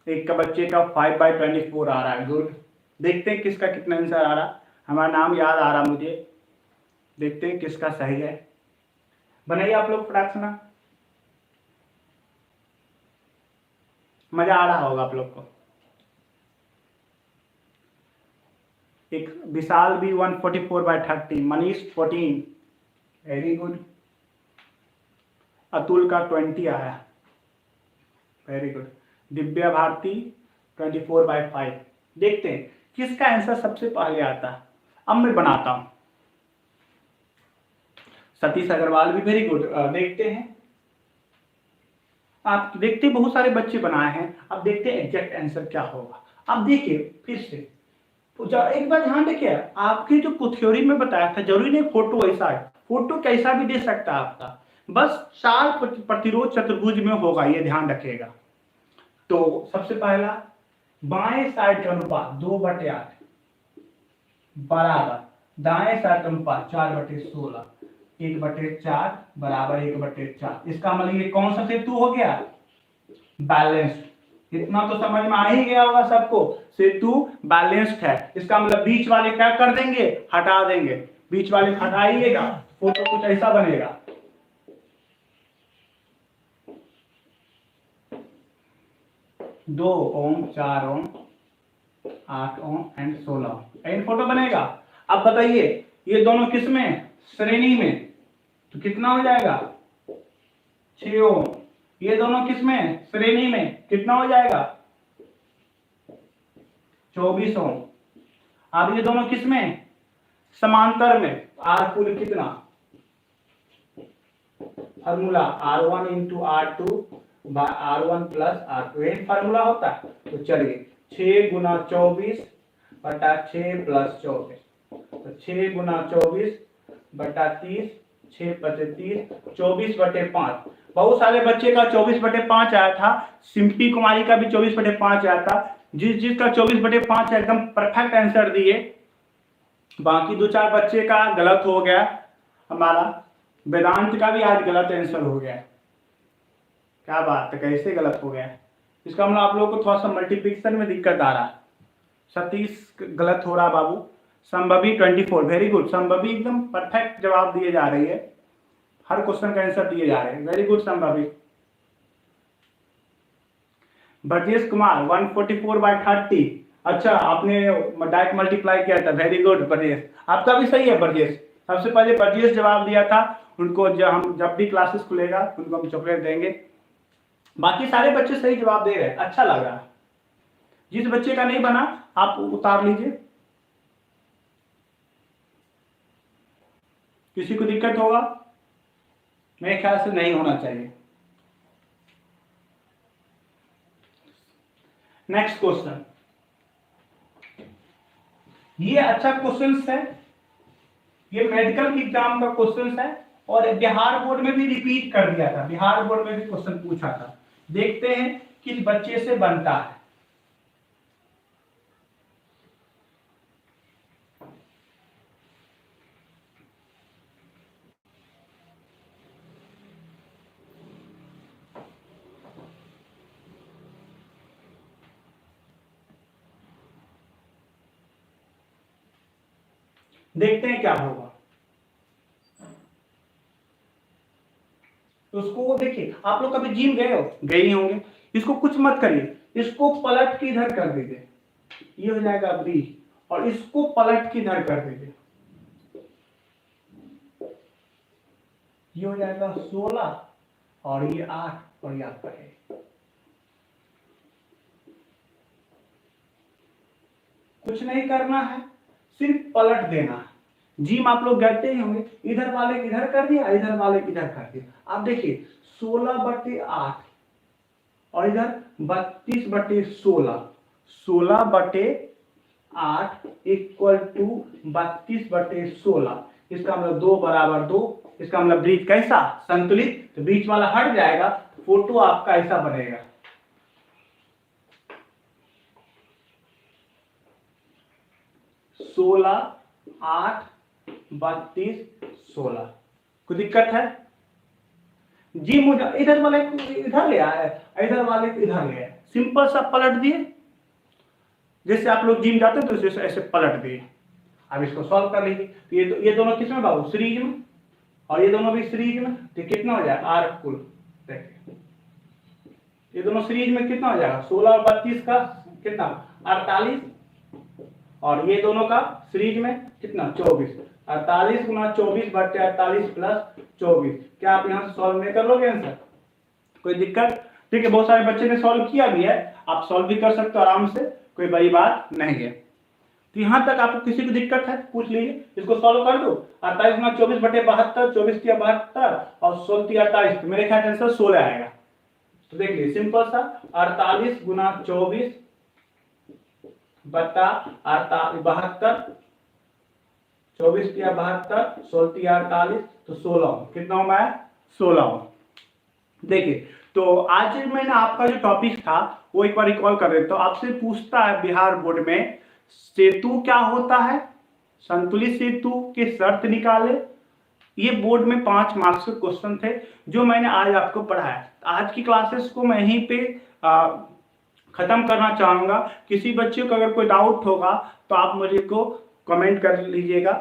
एक का बच्चे का 5/24 आ रहा है। गुड। देखते हैं किसका कितना आंसर आ रहा। हमारा नाम याद आ रहा मुझे। देखते हैं किसका सही है। बनाइए आप लोग फ्रैक्शन। मजा आ रहा होगा आप लोग को। एक विशाल भी 144/30। मनीष 14। Very good. अतुल का 20 आया। Very good. दिव्या भारती 24/5। देखते हैं किसका आंसर सबसे पहले आता है। अब मैं बनाता हूं। सतीश अग्रवाल भी वेरी गुड। देखते हैं। आप देखते बहुत सारे बच्चे बनाए हैं। अब देखते हैं एग्जैक्ट आंसर क्या होगा। अब देखिए फिर से एक बार ध्यान देखिए, आपके जो थ्योरी में बताया था, जरूरी नहीं फोटो ऐसा है, फोटो कैसा भी दे सकता है आपका, बस 4 प्रतिरोध चतुर्भुज में होगा, ये ध्यान रखिएगा। तो सबसे पहला बाएं साइड का अनुपात 2/8 बराबर दाएं साइड का अनुपात 4/16, 1/4 बराबर 1/4। इसका मतलब ये कौन सा सेतु हो गया? बैलेंस्ड। इतना तो समझ में आ ही गया होगा सबको, सेतु बैलेंस्ड है। इसका मतलब बीच वाले क्या कर देंगे? हटा देंगे। बीच वाले हटाइएगा, फोटो कुछ ऐसा बनेगा। दो ओम, 4 ओम, 8 ohm and 16 ohm and photo बनेगा। अब बताइए ये दोनों किस में? श्रेणी में। तो कितना हो जाएगा? 6 ओम। ये दोनों किस में? श्रेणी में। कितना हो जाएगा? 24 ओम। अब ये दोनों किस में? समांतर में। आर कुल कितना? Formula R1 into R2 bye R1 plus R2, यही फार्मूला होता है। तो चलिए 6 गुना 24 बटा 6 प्लस 24, तो 6 गुना 24 बटा 30, 6 बटे 30, 24/5। बहुत सारे बच्चे का 24/5 आया था। सिंपी कुमारी का भी 24/5 आया था। जिसका 24/5 एकदम परफेक्ट आंसर दिए। बाकी 2-4 बच्चे का गलत हो गया। हमारा वेदांत का भी आज गलत आंसर हो गया। क्या बात है, कैसे गलत हो गया? इसका मतलब आप लोगों को थोड़ा सा मल्टीप्लिकेशन में दिक्कत आ रहा है। सतीश गलत हो रहा बाबू। संभवी 24। Very good. संभवी एकदम परफेक्ट जवाब दिए जा रही है, हर क्वेश्चन का आंसर दिए जा रहे हैं। Very good Sambhavi. ब्रजेश कुमार 144/30। अच्छा, आपने डायरेक्ट मल्टीप्लाई किया था। वेरी गुड ब्रजेश, आपका भी सही है ब्रजेश। सबसे पहले ब्रजेश जवाब दिया था। उनको जब भी क्लासेस खुलेगा उनको हम चॉकलेट देंगे। बाकी सारे बच्चे सही जवाब दे रहे हैं, अच्छा लग रहा है। जिस बच्चे का नहीं बना आप उतार लीजिए। किसी को दिक्कत होगा? मेरे ख्याल से नहीं होना चाहिए। नेक्स्ट क्वेश्चन, ये अच्छा क्वेश्चन है, ये मेडिकल एग्जाम का क्वेश्चन है और बिहार बोर्ड में भी रिपीट कर दिया था, बिहार बोर्ड में भी क्वेश्चन पूछा था। देखते हैं किस बच्चे से बनता है। देखते हैं क्या होगा। तो उसको देखिए, आप लोग कभी जिम गए हो? गए ही होंगे। इसको कुछ मत करिए, इसको पलट के इधर कर दीजिए, ये हो जाएगा 20 और इसको पलट के इधर कर दीजिए, ये हो जाएगा 16 और ये 8 और ये आपका है। कुछ नहीं करना है, सिर्फ पलट देना है। जिम आप लोग करते ही होंगे, इधर वाले इधर कर दिया, इधर वाले इधर कर दिया। आप देखिए 16/8 और इधर 32/16, 16/8 इक्वल टू 32/16। इसका मतलब 2 बराबर 2। इसका मतलब ब्रिज कैसा? संतुलित। तो बीच वाला हट जाएगा, फोटो आपका ऐसा बनेगा। सोलह 8 32 16। कोई दिक्कत है? जी मुझे इधर वाले को इधर ले आया, इधर वाले को इधर ले आया, सिंपल सा पलट दिए। जैसे आप लोग जिम जाते हैं तो ऐसे पलट दिए। अब इसको सॉल्व कर लीजिए। तो ये दोनों किसमें बाबू? सीरीज में, और ये दोनों भी सीरीज में। तो कितना हो जाएगा? आर कुल देखिए, ये दोनों सीरीज में कितना हो जाएगा? 16 और 32 का कितना? 48। और ये दोनों का सीरीज में कितना? 24। 48 गुना 24/48 प्लस 24। क्या आप यहाँ से सॉल्व नहीं कर लोगे आंसर? कोई दिक्कत? ठीक है, बहुत सारे बच्चे ने सॉल्व किया भी है, आप सॉल्व भी कर सकते हो आराम से, कोई बड़ी बात नहीं है। तो यहाँ तक आपको किसी को दिक्कत है पूछ लीजिए। इसको सॉल्व कर दो। 48 गुना 24/72, 24 तिया 72 और 16 तिया 48। तो मेरे ख्याल से आंसर 16 आएगा। तो देख लीजिए सिंपल सा, 48 गुना 24 बता 72, 24 तिया 72, 16 तिया 48, तो 16। कितना हूं मैं? 16। देखिए, तो आज मैंने आपका जो टॉपिक था वो एक बार रिकॉल कर देता हूं। आपसे पूछता है बिहार बोर्ड में, सेतु क्या होता है, संतुलित सेतु के शर्त निकाले। ये बोर्ड में 5 मार्क्स के क्वेश्चन थे जो मैंने आज आपको पढ़ाया। आज की क्लासेस को मैं यहीं पे खत्म करना चाहूंगा। किसी बच्चे को अगर कोई डाउट होगा तो आप मुझे को कमेंट कर लीजिएगा।